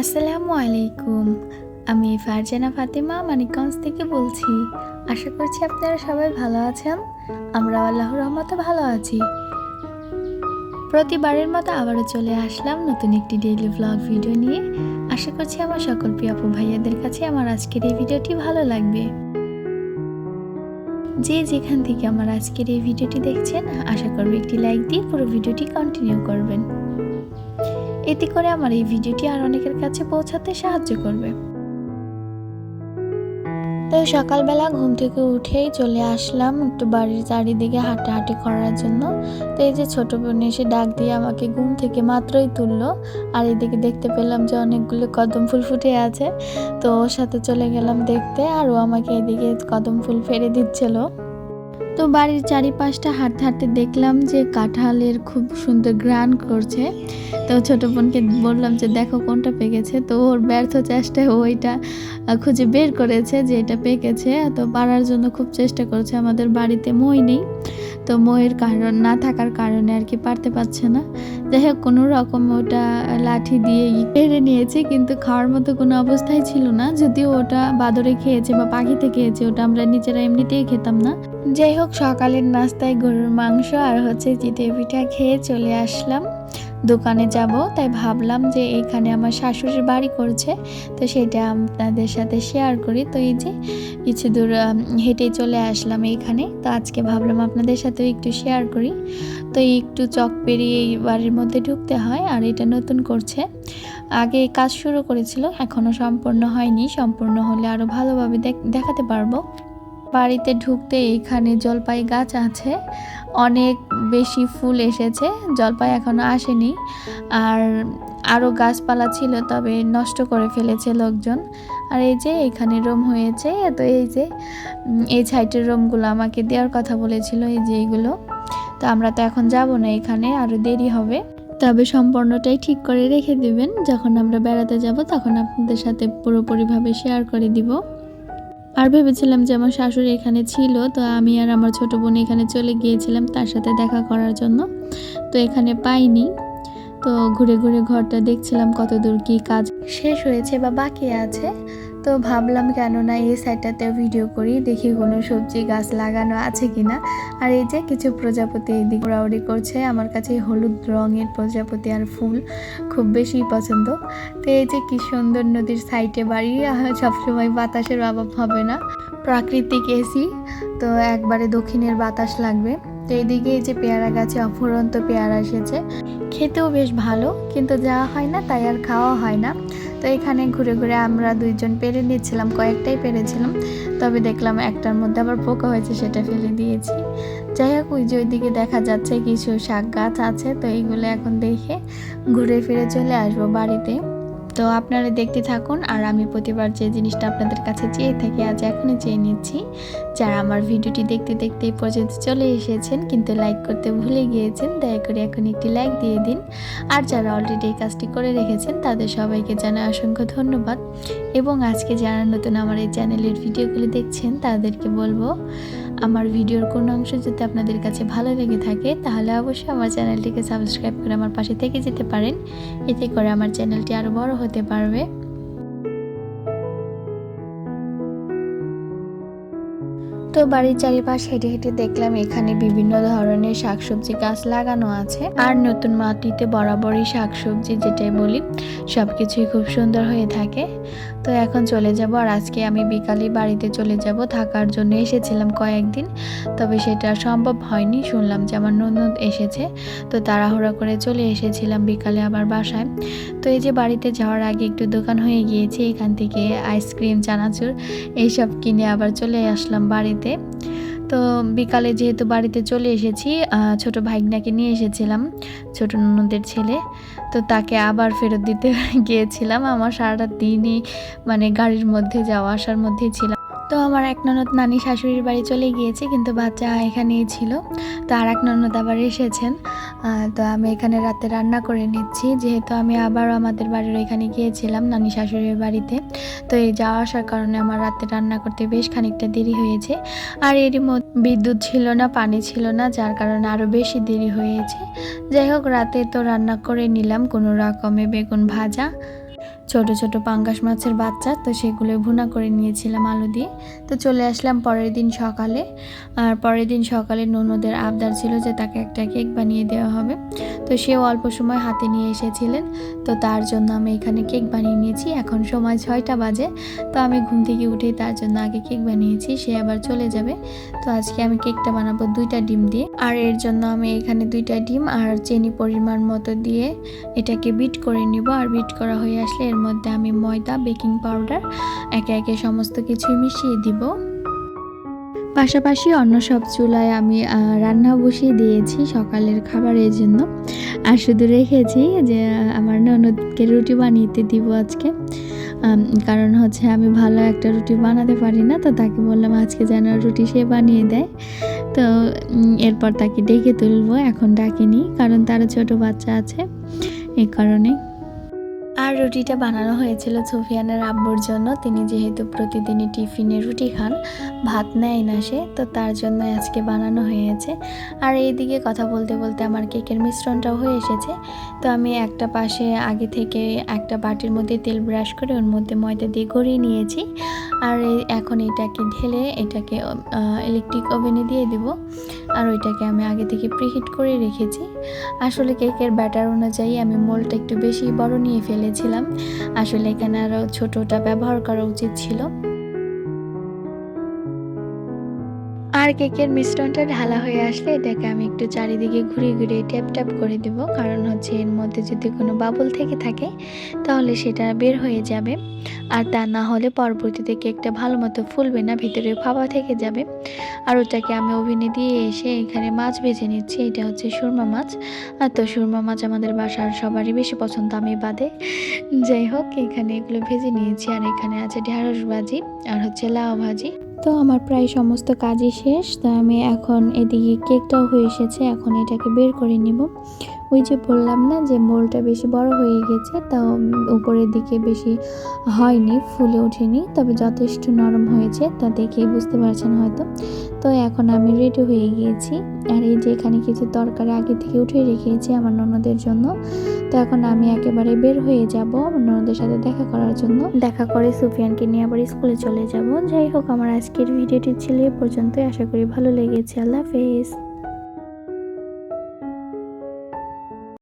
আসসালামু আলাইকুম। আমি ফারজানা ফাতেমা মানিকগঞ্জ থেকে বলছি। আশা করছি আপনারা সবাই ভালো আছেন। আমরা আল্লাহর রহমতে ভালো আছি। প্রতিবারের মতো আবারও চলে আসলাম নতুন একটি ডেইলি ব্লগ ভিডিও নিয়ে। আশা করছি আমার সকল প্রিয় আপু ভাইয়াদের কাছে আমার আজকের এই ভিডিওটি ভালো লাগবে। যে যেখান থেকে আমার আজকের এই ভিডিওটি দেখছেন, আশা করব একটি লাইক দিয়ে পুরো ভিডিওটি কন্টিনিউ করবেন। এতে করে আমার এই ভিডিওটি আর অনেকের কাছে পৌঁছাতে সাহায্য করবে। তো সকালবেলা ঘুম থেকে উঠেই চলে আসলাম একটু বাড়ির চারিদিকে হাঁটাহাঁটি করার জন্য। তো এই যে ছোট বোন এসে ডাক দিয়ে আমাকে ঘুম থেকে মাত্রই তুললো, আর এদিকে দেখতে পেলাম যে অনেকগুলো কদম ফুল ফুটে আছে। তো ওর সাথে চলে গেলাম দেখতে, আর ও আমাকে এদিকে কদম ফুল ফেলে দিচ্ছিল। তো বাড়ির চারিপাশটা হাঁটতে হাঁটতে দেখলাম যে কাঁঠালের খুব সুন্দর ঘ্রাণ করছে। তো ছোট বোনকে বললাম যে দেখো কোনটা পেকেছে। তো ওর ব্যর্থ চেষ্টায় ওইটা খুঁজে বের করেছে যে এটা পেকেছে। তো পারার জন্য খুব চেষ্টা করছে। আমাদের বাড়িতে মই নেই, তো মইয়ের কারণ না থাকার কারণে আর কি পারতে পারছে না। যাই হোক, কোনো রকম ওটা লাঠি দিয়ে পেরে নিয়েছে, কিন্তু খাওয়ার মতো কোনো অবস্থায় ছিল না। যদিও ওটা বাদরে খেয়েছে বা পাখিতে খেয়েছে, ওটা আমরা নিজেরা এমনিতেই খেতাম না। যাই হোক, সকালের নাস্তায় গরুর মাংস আর চিতই পিঠা খেয়ে চলে আসলাম। দোকানে যাব, তাই ভাবলাম যে এইখানে আমার শাশুড়ির বাড়ি করছে, তো সেটা আপনাদের সাথে শেয়ার করি। তো এই যে কিছু দূর হেঁটেই চলে আসলাম এইখানে। তো আজকে ভাবলাম আপনাদের সাথেও একটু শেয়ার করি। তো একটু চক পেরিয়ে এই বাড়ির মধ্যে ঢুকতে হয়, আর এটা নতুন করছে। আগে কাজ শুরু করেছিল, এখনও সম্পূর্ণ হয়নি। সম্পূর্ণ হলে আরও ভালোভাবে দেখাতে পারবো। বাড়িতে ঢুকতে এখানে জলপাই গাছ আছে, অনেক বেশি ফুল এসেছে। জলপাই এখনো আসেনি, আর আরও গাছপালা ছিল, তবে নষ্ট করে ফেলেছে লোকজন। আর এই যে এখানে রুম হয়েছে। তো এই যে এই সাইটের রুমগুলো আমাকে দেওয়ার কথা বলেছিল, এই যে এইগুলো। তো আমরা তো এখন যাব না, এখানে আরও দেরি হবে। তবে সম্পূর্ণটাই ঠিক করে রেখে দিবেন, যখন আমরা বেড়াতে যাব তখন আপনাদের সাথে পুরোপুরিভাবে শেয়ার করে দিব। আর ভেবেছিলাম যে আমার শাশুড়ি এখানে ছিল, তো আমি আর আমার ছোট বোন এখানে চলে গিয়েছিলাম তার সাথে দেখা করার জন্য। তো এখানে পাইনি। তো ঘুরে ঘুরে ঘরটা দেখছিলাম কত দূর কি কাজ শেষ হয়েছে বা বাকি আছে। তো ভাবলাম কেননা এই সাইডটাতেও ভিডিও করি, দেখি কোনো সবজি গাছ লাগানো আছে কিনা। আর এই যে কিছু প্রজাপতি এদিকে উড়াউড়ি করছে। আমার কাছে হলুদ রঙের প্রজাপতি আর ফুল খুব বেশি পছন্দ। তো এই যে কি সুন্দর নদীর সাইডে বাড়ি, সবসময় বাতাসের অভাব হবে না, প্রাকৃতিক এসি। তো একবারে দক্ষিণের বাতাস লাগবে। তো এইদিকে এই যে পেয়ারা গাছে অফুরন্ত পেয়ারা এসেছে, খেতেও বেশ ভালো, কিন্তু যাওয়া হয় না, তাই আর খাওয়া হয় না। তো এখানে ঘুরে ঘুরে আমরা দুইজন পেরে নিচ্ছিলাম, কয়েকটাই পেরেছিলাম, তবে দেখলাম একটার মধ্যে আবার পোকা হয়েছে, সেটা ফেলে দিয়েছি। যাই হোক, ওই যে ওইদিকে দেখা যাচ্ছে কিছু শাক গাছ আছে, তো এইগুলো এখন দেখে ঘুরে ফিরে চলে আসবো বাড়িতে। তো আপনারা দেখতে থাকুন, আর আমি প্রতিবার যে জিনিসটা আপনাদের কাছে চেয়ে থাকি আজ এখনই চেয়ে নিচ্ছি। যারা আমার ভিডিওটি দেখতে দেখতে এই পর্যন্ত চলে এসেছেন কিন্তু লাইক করতে ভুলে গিয়েছেন, দয়া করে এখন একটি লাইক দিয়ে দিন। আর যারা অলরেডি এই কাজটি করে রেখেছেন তাদের সবাইকে জানাই অসংখ্য ধন্যবাদ। এবং আজকে যারা নতুন আমার এই চ্যানেলের ভিডিওগুলি দেখছেন তাদেরকে বলবো, আমার ভিডিওর কোনো অংশ যদি আপনাদের কাছে ভালো লেগে থাকে তাহলে অবশ্যই আমার চ্যানেলটিকে সাবস্ক্রাইব করে আমার পাশে থেকে যেতে পারেন। এতে করে আমার চ্যানেলটি আরও বড় হতে পারবে। তো বাড়ির চারিপাশ হেঁটে হেঁটে দেখলাম এখানে বিভিন্ন ধরনের শাকসবজি গাছ লাগানো আছে, আর নতুন মাটিতে বরাবরই শাকসবজি যেটাই বলি সবকিছুই খুব সুন্দর হয়ে থাকে। তো এখন চলে যাব, আর আজকে আমি বিকালে বাড়িতে চলে যাব, থাকার জন্য এসেছিলাম কয়েকদিন, তবে সেটা সম্ভব হয়নি। শুনলাম যে আমার ননদ এসেছে, তো তাড়াহুড়া করে চলে এসেছিলাম বিকালে আবার বাসায়। তো এই যে বাড়িতে যাওয়ার আগে একটু দোকান হয়ে গিয়েছে, এখান থেকে আইসক্রিম, চানাচুর এইসব কিনে আবার চলে আসলাম বাড়িতে। তো বিকালে যেহেতু বাড়িতে চলে এসেছি, ছোট ভাইগনাকে নিয়ে এসেছিলাম, ছোট ননদের ছেলে। তো তাকে আবার ফেরত দিতে গিয়েছিলাম। আমার সারাটা দিনই মানে গাড়ির মধ্যে যাওয়া আসার মধ্যেই ছিলাম। তো আমার এক ননদ নানি শাশুড়ির বাড়ি চলে গিয়েছে, কিন্তু বাচ্চা এখানেই ছিল। তো আর এক ননদ আবার এসেছেন। তো আমি এখানে রাতে রান্না করে নিচ্ছি, যেহেতু আমি আবার আমাদের বাড়ির এখানে গিয়েছিলাম নানি শাশুড়ির বাড়িতে। তো এই যাওয়া আসার কারণে আমার রাতে রান্না করতে বেশ খানিকটা দেরি হয়েছে। আর এরই মধ্যে বিদ্যুৎ ছিল না, পানি ছিল না, যার কারণে আরও বেশি দেরি হয়েছে। যাই হোক, রাতে তো রান্না করে নিলাম কোনো রকমে বেগুন ভাজা, ছোট ছোট পাঙ্গাস মাছের বাচ্চা, তো সেগুলো ভুনা করে নিয়েছিলাম আলু দিয়ে। তো চলে আসলাম পরের দিন সকালে। আর পরের দিন সকালে ননদের আবদার ছিল যে তাকে একটা কেক বানিয়ে দেওয়া হবে। তো সেও অল্প সময় হাতে নিয়ে এসেছিলেন, তো তার জন্য আমি এখানে কেক বানিয়ে নিয়েছি। এখন সময় 6টা বাজে, তো আমি ঘুম থেকে উঠেই তার জন্য আগে কেক বানিয়েছি, সে আবার চলে যাবে। তো আজকে আমি কেকটা বানাবো 2টা ডিম দিয়ে। আর এর জন্য আমি এখানে 2টা ডিম আর চিনি পরিমাণ মতো দিয়ে এটাকে বিট করে নিব। আর বিট করা হয়ে আসলে এর মধ্যে আমি ময়দা, বেকিং পাউডার একে একে সমস্ত কিছুই মিশিয়ে দিব। পাশাপাশি অন্য সব চুলায় আমি রান্না বসিয়ে দিয়েছি সকালের খাবারের জন্য। আর শুধু রেখেছি যে আমার ননদকে রুটি বানিয়ে দিব আজকে। কারণ হচ্ছে আমি ভালো একটা রুটি বানাতে পারি না, তো তাকে বললাম আজকে যেন রুটি সে বানিয়ে দেয়। তো এরপর তাকে ডেকে তুলবো, এখন ডাকিনি কারণ তারও ছোট বাচ্চা আছে, এই কারণে। আর রুটিটা বানানো হয়েছিল সুফিয়ানের আব্বুর জন্য। তিনি যেহেতু প্রতিদিনই টিফিনে রুটি খান, ভাত নেয় না সে, তো তার জন্য আজকে বানানো হয়েছে। আর এইদিকে কথা বলতে বলতে আমার কেকের মিশ্রণটাও হয়ে এসেছে। তো আমি একটা পাশে আগে থেকে একটা বাটির মধ্যে তেল ব্রাশ করে ওর মধ্যে ময়দা দিয়ে গড়িয়ে নিয়েছি। আর এখন এটাকে ঢেলে এটাকে ইলেকট্রিক ওভেনে দিয়ে দেব। আর ওইটাকে আমি আগে থেকে প্রিহিট করে রেখেছি। আসলে কেকের ব্যাটার অনুযায়ী আমি মোলটা একটু বেশি বড় নিয়ে ফেলেছিলাম, আসলে এখানে আরও ছোটটা ব্যবহার করা উচিত ছিল। আর কেকের মিশ্রণটা ঢালা হয়ে আসলে এটাকে আমি একটু চারিদিকে ঘুরিয়ে ঘুরিয়ে ট্যাপ ট্যাপ করে দেব, কারণ হচ্ছে এর মধ্যে যদি কোনো বাবল থেকে থাকে তাহলে সেটা বের হয়ে যাবে। আর তা না হলে পরবর্তীতে কেকটা ভালো মতো ফুলবে না, ভিতরে ফাঁপা থেকে যাবে। আর ওটাকে আমি ওভেনে দিয়ে এসে এখানে মাছ ভেজে নিচ্ছি। এটা হচ্ছে সুরমা মাছ। আর তো সুরমা মাছ আমাদের বাসার সবারই বেশি পছন্দ, আমি বাদে। যাই হোক, এখানে এগুলো ভেজে নিয়েছি। আর এখানে আছে ঢেঁড়স ভাজি আর হচ্ছে লাউ ভাজি। তো আমার প্রায় সমস্ত কাজই শেষ। তো আমি এখন এদিকে কেকটাও হয়ে এসেছে, এখন এটাকে বের করে নিব। ওই যে বললাম না যে মোলটা বেশি বড় হয়ে গেছে, তাও উপরের দিকে বেশি হয়নি, ফুলে ওঠেনি, তবে যথেষ্ট নরম হয়েছে, তা দেখেই বুঝতে পারছেন হয়তো। তো এখন আমি রেডি হয়ে গিয়েছি। আর এই যে এখানে কিছু তরকারি আগে থেকে উঠিয়ে রেখেছি আমার ননদের জন্য। তো এখন আমি একেবারে বের হয়ে যাব আমার ননদের সাথে দেখা করার জন্য। দেখা করে সুফিয়ানকে নিয়ে আবার স্কুলে চলে যাব। যাই হোক, আমার আজকের ভিডিওটি ছিল এ পর্যন্তই। আশা করি ভালো লেগেছে। আল্লাহ হাফেজ।